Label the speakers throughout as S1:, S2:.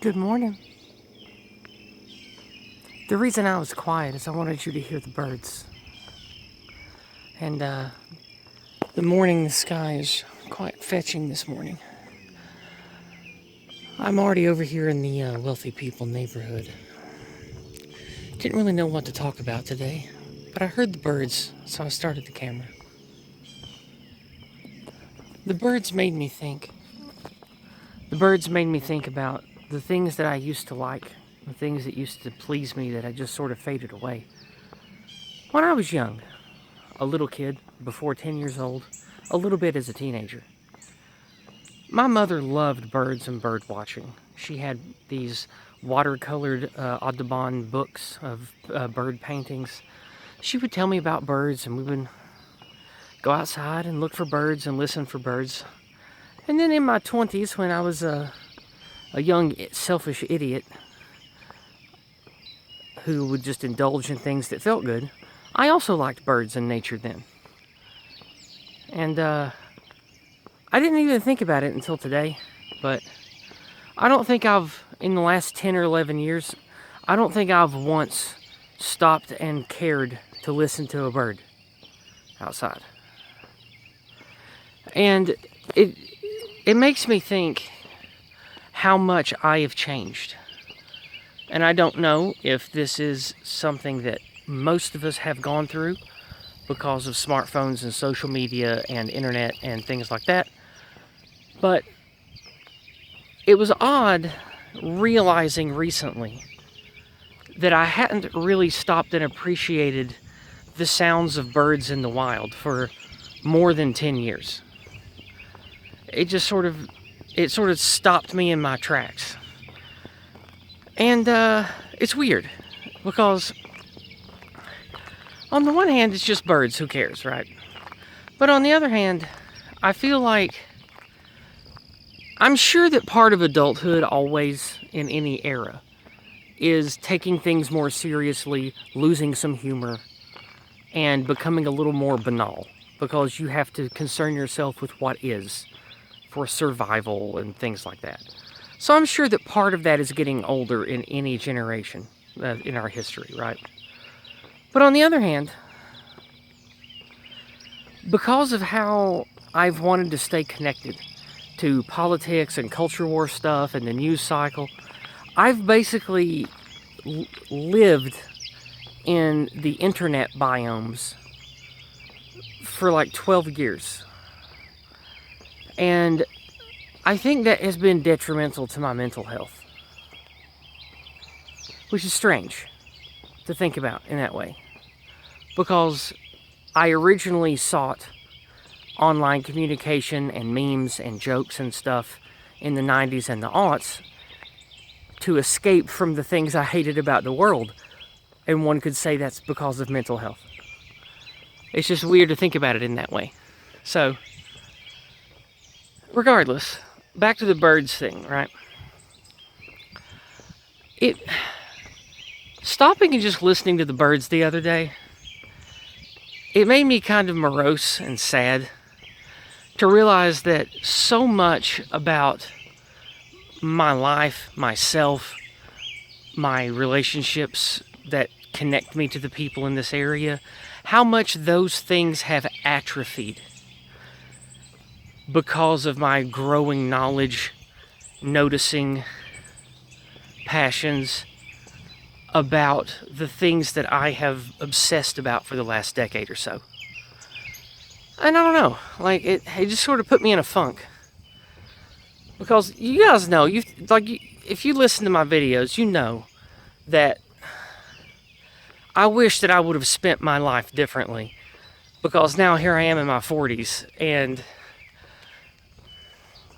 S1: Good morning. The reason I was quiet is I wanted you to hear the birds. And the sky is quite fetching this morning. I'm already over here in the wealthy people neighborhood. Didn't really know what to talk about today, but I heard the birds, so I started the camera. The birds made me think. The birds made me think about the things that I used to like, the things that used to please me that had just sort of faded away. When I was young, a little kid, before 10 years old, a little bit as a teenager, my mother loved birds and bird watching. She had these watercolored Audubon books of bird paintings. She would tell me about birds, and we would go outside and look for birds and listen for birds. And then in my 20s, when I was a young, selfish idiot who would just indulge in things that felt good, I also liked birds and nature then. And I didn't even think about it until today, but I don't think in the last 10 or 11 years, I don't think I've once stopped and cared to listen to a bird outside. And it makes me think how much I have changed. And I don't know if this is something that most of us have gone through because of smartphones and social media and internet and things like that. But it was odd realizing recently that I hadn't really stopped and appreciated the sounds of birds in the wild for more than 10 years. It sort of stopped me in my tracks. And it's weird because on the one hand, it's just birds, who cares, right? But on the other hand, I feel like I'm sure that part of adulthood always, in any era, is taking things more seriously, losing some humor, and becoming a little more banal, because you have to concern yourself with what is for survival and things like that. So I'm sure that part of that is getting older in any generation in our history, right? But on the other hand, because of how I've wanted to stay connected to politics and culture war stuff and the news cycle, I've basically lived in the internet biomes for like 12 years. And I think that has been detrimental to my mental health, which is strange to think about in that way, because I originally sought online communication and memes and jokes and stuff in the 90s and the aughts to escape from the things I hated about the world, and one could say that's because of mental health. It's just weird to think about it in that way. So, regardless, back to the birds thing, right? Stopping and just listening to the birds the other day, it made me kind of morose and sad to realize that so much about my life, myself, my relationships that connect me to the people in this area, how much those things have atrophied because of my growing knowledge, noticing, passions about the things that I have obsessed about for the last decade or so. And I don't know, like it just sort of put me in a funk. Because you guys know, if you listen to my videos, you know that I wish that I would have spent my life differently. Because now here I am in my 40s, and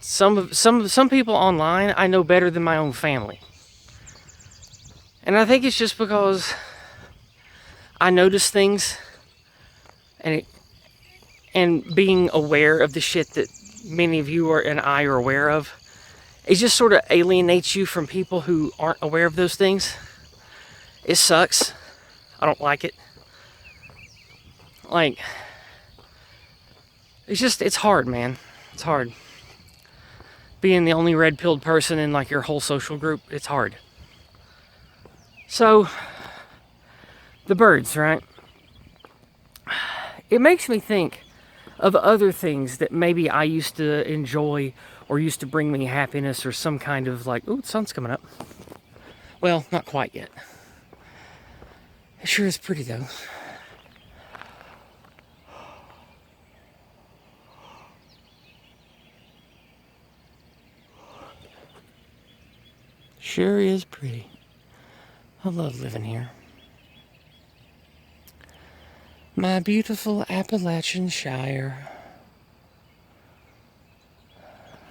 S1: some people online I know better than my own family. And I think it's just because I notice things, and being aware of the shit that many of you and I are aware of, it just sort of alienates you from people who aren't aware of those things. It sucks. I don't like it. Like, it's hard, man. It's hard. being the only red-pilled person in like your whole social group, it's hard. So, the birds, right? It makes me think of other things that maybe I used to enjoy or used to bring me happiness or some kind of like, ooh, the sun's coming up. Well, not quite yet. It sure is pretty though. Sure is pretty. I love living here. My beautiful Appalachian Shire.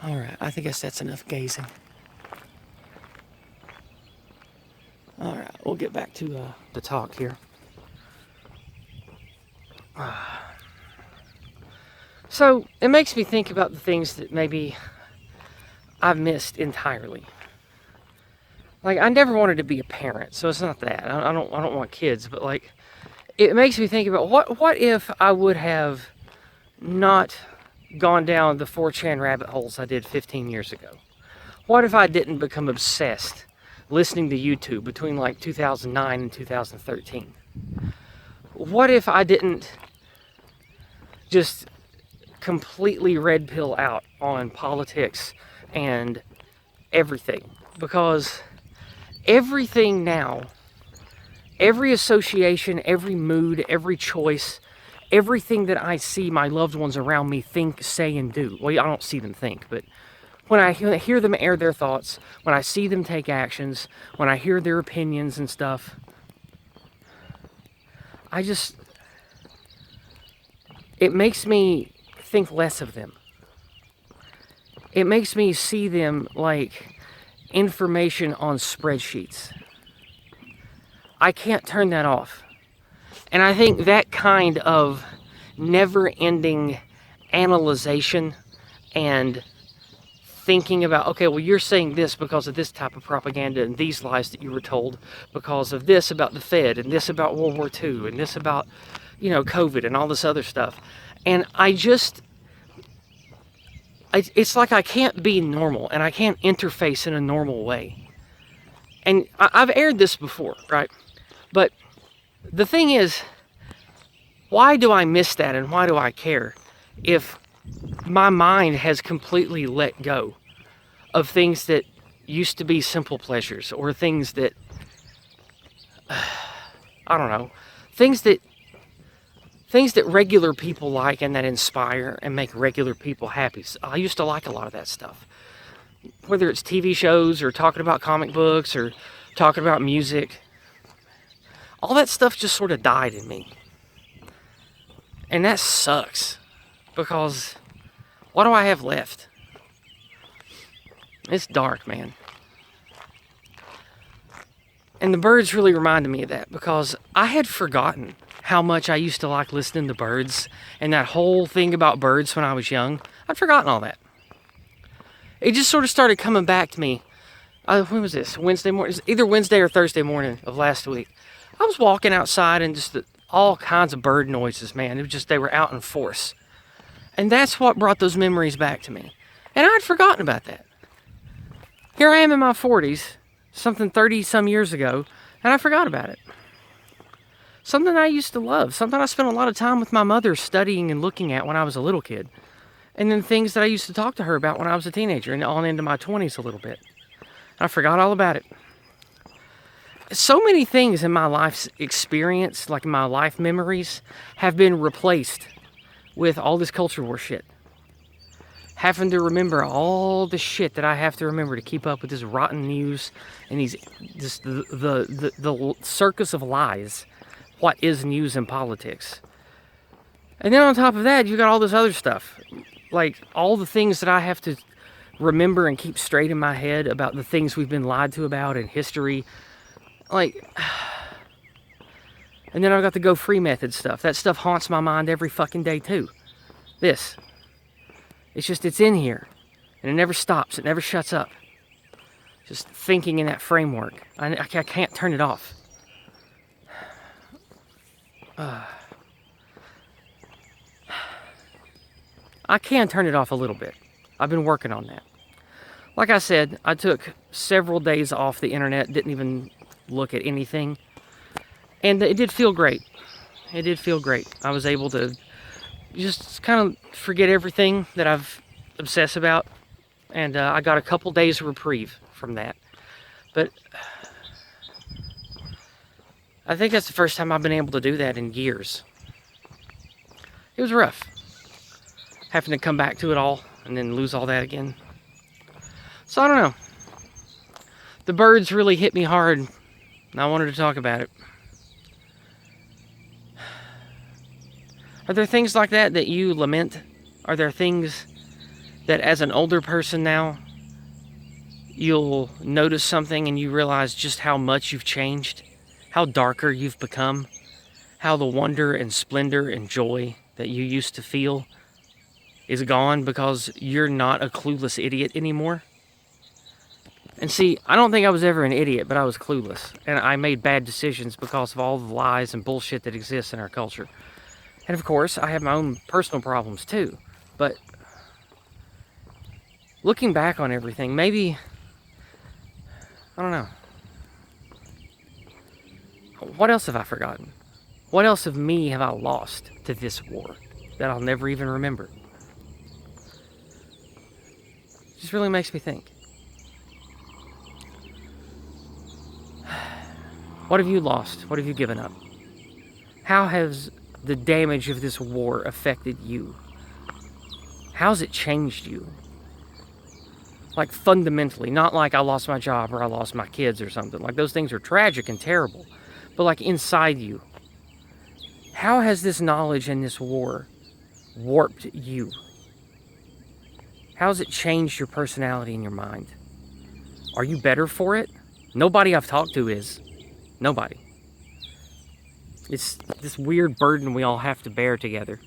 S1: Alright, I guess that's enough gazing. Alright, we'll get back to the talk here. So, it makes me think about the things that maybe I've missed entirely. Like, I never wanted to be a parent, so it's not that. I don't want kids, but like, it makes me think about what if I would have not gone down the 4chan rabbit holes I did 15 years ago? What if I didn't become obsessed listening to YouTube between like 2009 and 2013? What if I didn't just completely red pill out on politics and everything? Because everything now, every association, every mood, every choice, everything that I see my loved ones around me think, say, and do. Well, I don't see them think, but when I hear them air their thoughts, when I see them take actions, when I hear their opinions and stuff, it makes me think less of them. It makes me see them like information on spreadsheets. I can't turn that off. And I think that kind of never-ending analyzation and thinking about, okay, well, you're saying this because of this type of propaganda and these lies that you were told because of this about the Fed and this about World War II and this about, COVID and all this other stuff. And it's like I can't be normal and I can't interface in a normal way. And I've aired this before, right? But the thing is, why do I miss that and why do I care if my mind has completely let go of things that used to be simple pleasures or things that, I don't know, things that regular people like and that inspire and make regular people happy. I used to like a lot of that stuff. Whether it's TV shows or talking about comic books or talking about music, all that stuff just sort of died in me. And that sucks, because what do I have left? It's dark, man. And the birds really reminded me of that, because I had forgotten how much I used to like listening to birds and that whole thing about birds when I was young. I'd forgotten all that. It just sort of started coming back to me. When was this? Wednesday morning? Either Wednesday or Thursday morning of last week. I was walking outside and just all kinds of bird noises, man. It was just, they were out in force. And that's what brought those memories back to me. And I'd forgotten about that. Here I am in my 40s, something 30 some years ago, and I forgot about it. Something I used to love, something I spent a lot of time with my mother studying and looking at when I was a little kid. And then things that I used to talk to her about when I was a teenager and on into my 20s a little bit. I forgot all about it. So many things in my life's experience, like my life memories, have been replaced with all this culture war shit. Having to remember all the shit that I have to remember to keep up with this rotten news and the circus of lies. What is news and politics? And then on top of that, you got all this other stuff. Like all the things that I have to remember and keep straight in my head about the things we've been lied to about in history. Like, and then I've got the go free method stuff. That stuff haunts my mind every fucking day too. This. It's in here. And it never stops. It never shuts up. Just thinking in that framework. I can't turn it off. I can turn it off a little bit. I've been working on that. Like I said, I took several days off the internet, didn't even look at anything. And it did feel great. It did feel great. I was able to just kind of forget everything that I've obsessed about. And I got a couple days of reprieve from that. But I think that's the first time I've been able to do that in years. It was rough, having to come back to it all and then lose all that again. So I don't know. The birds really hit me hard, and I wanted to talk about it. Are there things like that that you lament? Are there things that as an older person now, you'll notice something and you realize just how much you've changed? How darker you've become? How the wonder and splendor and joy that you used to feel is gone because you're not a clueless idiot anymore? And see, I don't think I was ever an idiot, but I was clueless. And I made bad decisions because of all the lies and bullshit that exists in our culture. And of course, I have my own personal problems too. But looking back on everything, maybe, I don't know. What else have I forgotten? What else of me have I lost to this war that I'll never even remember? It just really makes me think. What have you lost? What have you given up? How has the damage of this war affected you? How's it changed you? Like fundamentally, not like I lost my job or I lost my kids or something. Like those things are tragic and terrible. But like inside you, how has this knowledge and this war warped you? How has it changed your personality and your mind? Are you better for it? Nobody I've talked to is. Nobody. It's this weird burden we all have to bear together.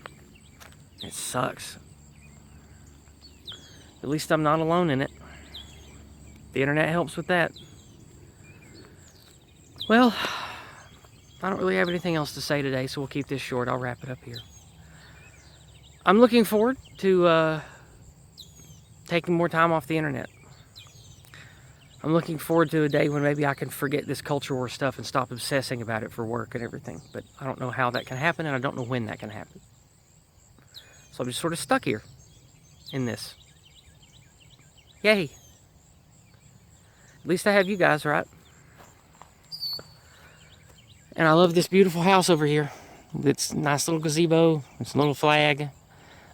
S1: It sucks. At least I'm not alone in it. The internet helps with that. Well, I don't really have anything else to say today, so we'll keep this short. I'll wrap it up here. I'm looking forward to taking more time off the internet. I'm looking forward to a day when maybe I can forget this culture war stuff and stop obsessing about it for work and everything. But I don't know how that can happen, and I don't know when that can happen. So I'm just sort of stuck here in this. Yay. At least I have you guys, right? And I love this beautiful house over here. It's a nice little gazebo. It's a little flag.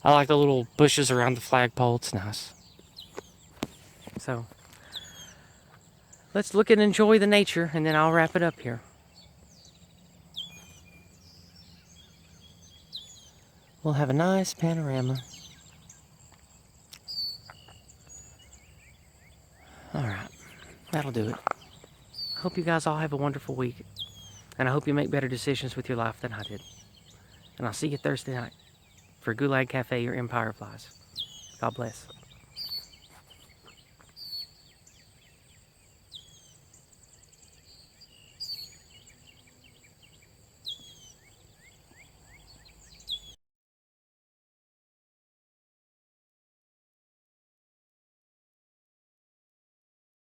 S1: I like the little bushes around the flagpole. It's nice. So, let's look and enjoy the nature, and then I'll wrap it up here. We'll have a nice panorama. Alright, that'll do it. I hope you guys all have a wonderful week. And I hope you make better decisions with your life than I did. And I'll see you Thursday night for Gulag Cafe or Empire Flies. God bless.